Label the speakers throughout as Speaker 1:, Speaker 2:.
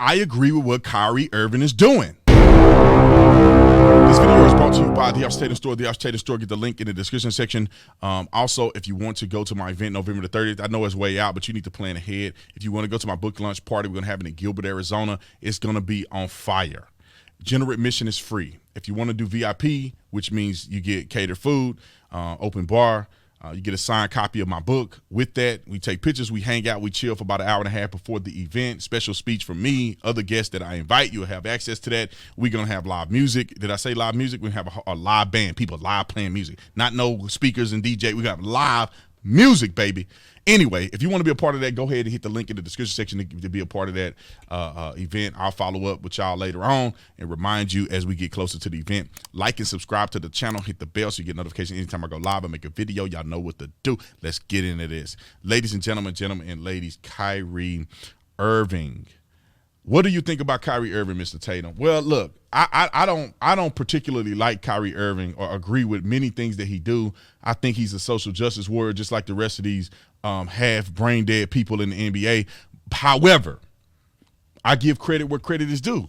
Speaker 1: I agree with what Kyrie Irving is doing. This video is brought to you by the Ops Tatum Store. The Ops Tatum Store, get the link in the description section. Also, if you want to go to my event November the 30th, I know it's way out, but you need to plan ahead. If you want to go to my book launch party, we're going to have it in Gilbert, Arizona. It's going to be on fire. General admission is free. If you want to do VIP, which means you get catered food, open bar, you get a signed copy of my book. With that, we take pictures, we hang out, we chill for about an hour and a half before the event. Special speech from me, other guests that I invite. You'll have access to that. We're going to have live music. Did I say live music? We're going to have a live band, people live playing music. Not no speakers and DJ. We got live music, baby. Anyway, if you want to be a part of that, go ahead and hit the link in the description section to be a part of that event. I'll follow up with y'all later on and remind you as we get closer to the event. Like and subscribe to the channel. Hit the bell so you get notifications anytime I go live and make a video. Y'all know what to do. Let's get into this. Ladies and gentlemen, and ladies, Kyrie Irving. What do you think about Kyrie Irving, Mr. Tatum? Well, look, I don't particularly like Kyrie Irving or agree with many things that he do. I think he's a social justice warrior, just like the rest of these half brain dead people in the NBA. However, I give credit where credit is due.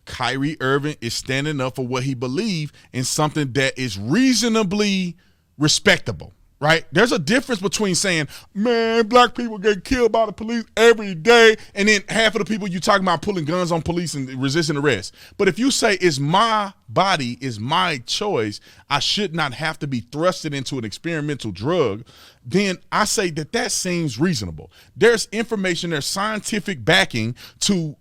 Speaker 1: Kyrie Irving is standing up for what he believes in something that is reasonably respectable. Right? There's a difference between saying, man, black people get killed by the police every day, and then half of the people you talking about pulling guns on police and resisting arrest. But if you say it's my body, it's my choice, I should not have to be thrusted into an experimental drug, then I say that seems reasonable. There's information, there's scientific backing to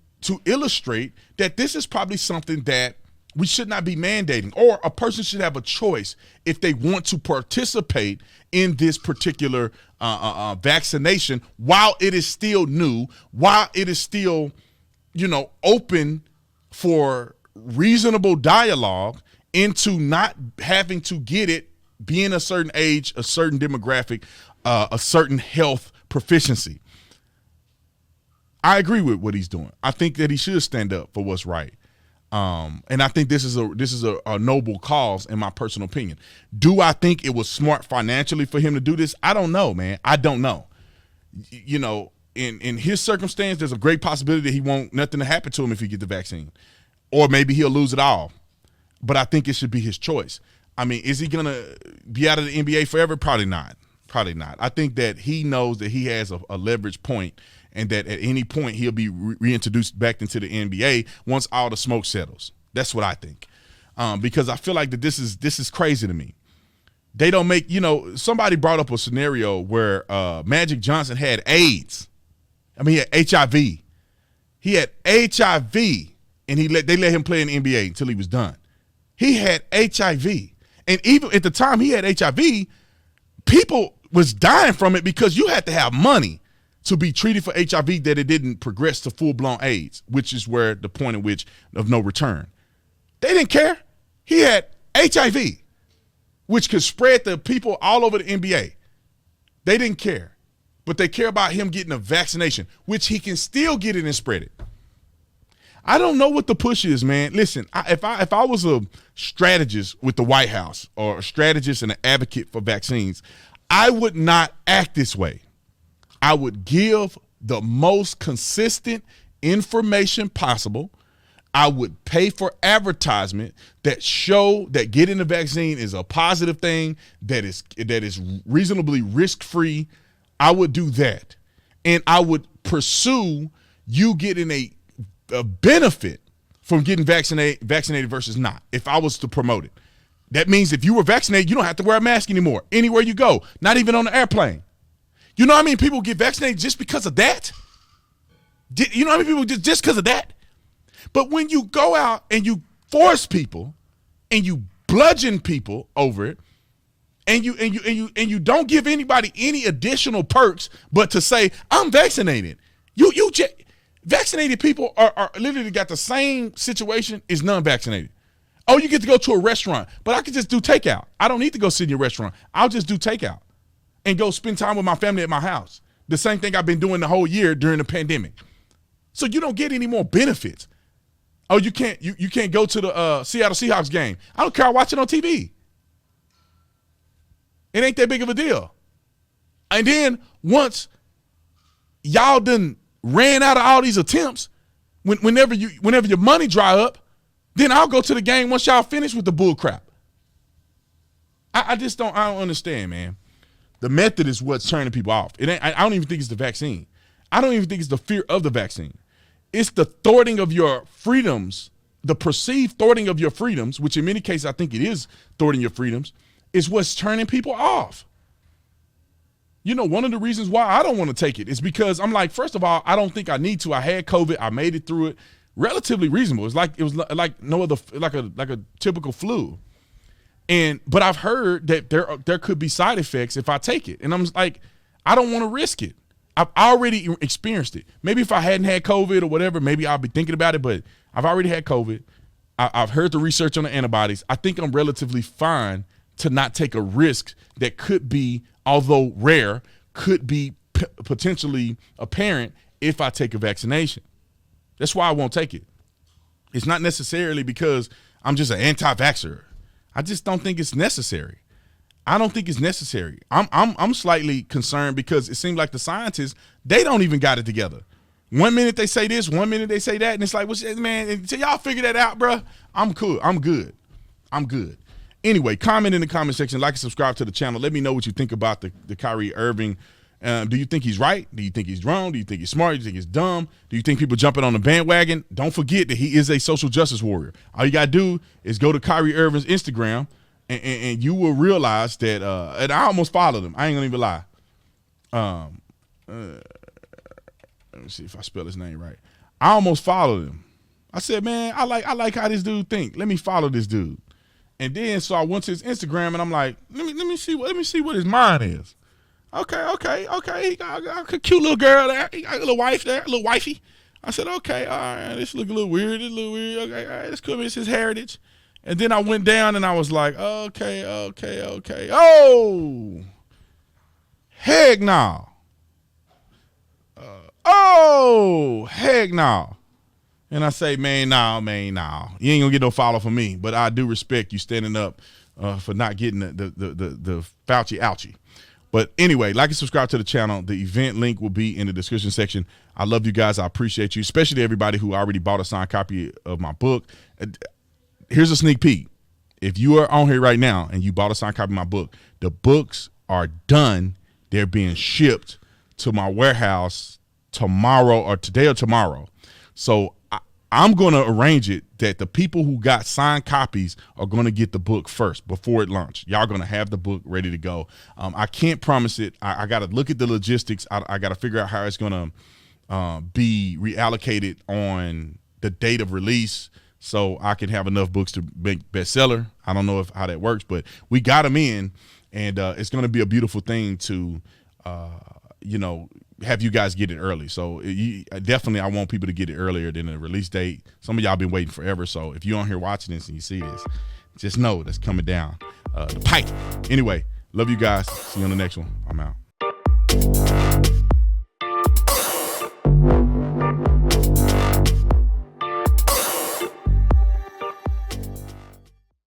Speaker 1: illustrate that this is probably something that we should not be mandating, or a person should have a choice if they want to participate in this particular vaccination while it is still new, while it is still, open for reasonable dialogue into not having to get it, being a certain age, a certain demographic, a certain health proficiency. I agree with what he's doing. I think that he should stand up for what's right. And I think this is a noble cause in my personal opinion. Do I think it was smart financially for him to do this? I don't know, man. I don't know. In his circumstance, there's a great possibility that he won't nothing to happen to him if he get the vaccine, or maybe he'll lose it all. But I think it should be his choice. I mean, is he gonna be out of the NBA forever? Probably not. Probably not. I think that he knows that he has a leverage point, and that at any point he'll be reintroduced back into the NBA once all the smoke settles. That's what I think, because I feel like that this is crazy to me. They don't make, somebody brought up a scenario where Magic Johnson had AIDS. I mean, he had HIV. He had HIV, and they let him play in the NBA until he was done. He had HIV, and even at the time he had HIV, people was dying from it because you had to have money to be treated for HIV, that it didn't progress to full-blown AIDS, which is where the point of no return. They didn't care. He had HIV, which could spread to people all over the NBA. They didn't care, but they care about him getting a vaccination, which he can still get it and spread it. I don't know what the push is, man. Listen, if I was a strategist with the White House, or a strategist and an advocate for vaccines, I would not act this way. I would give the most consistent information possible. I would pay for advertisement that show that getting the vaccine is a positive thing, that is reasonably risk-free. I would do that. And I would pursue you getting a benefit from getting vaccinated versus not, if I was to promote it. That means if you were vaccinated, you don't have to wear a mask anymore, anywhere you go, not even on the airplane. You know how many people get vaccinated just because of that? You know how many people just because of that? But when you go out and you force people and you bludgeon people over it, and you don't give anybody any additional perks but to say, I'm vaccinated. Vaccinated people are literally got the same situation as non-vaccinated. Oh, you get to go to a restaurant, but I can just do takeout. I don't need to go sit in your restaurant. I'll just do takeout and go spend time with my family at my house. The same thing I've been doing the whole year during the pandemic. So you don't get any more benefits. Oh, you can't go to the Seattle Seahawks game. I don't care. I watch it on TV. It ain't that big of a deal. And then once y'all done ran out of all these attempts, Whenever your money dry up, then I'll go to the game once y'all finish with the bull crap. I don't understand, man. The method is what's turning people off. I don't even think it's the vaccine. I don't even think it's the fear of the vaccine. It's the thwarting of your freedoms, the perceived thwarting of your freedoms, which in many cases I think it is thwarting your freedoms, is what's turning people off. You know, one of the reasons why I don't want to take it is because I'm like, first of all, I don't think I need to. I had COVID. I made it through it relatively reasonable. It was like no other, like a typical flu. But I've heard that there could be side effects if I take it. And I'm like, I don't want to risk it. I've already experienced it. Maybe if I hadn't had COVID or whatever, maybe I'll be thinking about it, but I've already had COVID. I've heard the research on the antibodies. I think I'm relatively fine to not take a risk that could be, although rare, could be potentially apparent if I take a vaccination. That's why I won't take it. It's not necessarily because I'm just an anti-vaxxer. I just don't think it's necessary. I don't think it's necessary. I'm slightly concerned because it seems like the scientists, they don't even got it together. 1 minute they say this, 1 minute they say that, and it's like, well, man, until y'all figure that out, bro, I'm cool. I'm good. Anyway, comment in the comment section, like and subscribe to the channel. Let me know what you think about the Kyrie Irving. Do you think he's right? Do you think he's wrong? Do you think he's smart? Do you think he's dumb? Do you think people jumping on the bandwagon? Don't forget that he is a social justice warrior. All you got to do is go to Kyrie Irving's Instagram, and you will realize that, and I almost followed him. I ain't gonna even lie. Let me see if I spell his name right. I almost followed him. I said, man, I like how this dude think. Let me follow this dude. And then so I went to his Instagram and I'm like, let me see what his mind is. Okay. He got a cute little girl there. He got a little wife there, a little wifey. I said, okay, all right, this look a little weird. Okay, all right, this could be his heritage. And then I went down and I was like, okay. Oh, heck no. Heck no. And I say, man, no. You ain't gonna get no follow from me, but I do respect you standing up for not getting the Fauci ouchie. But anyway, like and subscribe to the channel. The event link will be in the description section. I love you guys. I appreciate you, especially everybody who already bought a signed copy of my book. Here's a sneak peek. If you are on here right now and you bought a signed copy of my book, the books are done. They're being shipped to my warehouse tomorrow or today or tomorrow. So I'm going to arrange it that the people who got signed copies are going to get the book first before it launches. Y'all going to have the book ready to go. I can't promise it. I got to look at the logistics. I got to figure out how it's going to be reallocated on the date of release so I can have enough books to make bestseller. I don't know how that works, but we got them in, and it's going to be a beautiful thing to, have you guys get it early. So definitely I want people to get it earlier than the release date. Some of y'all been waiting forever. So if you're on here watching this and you see this, just know that's coming down the pipe. Anyway, love you guys. See you on the next one. I'm out.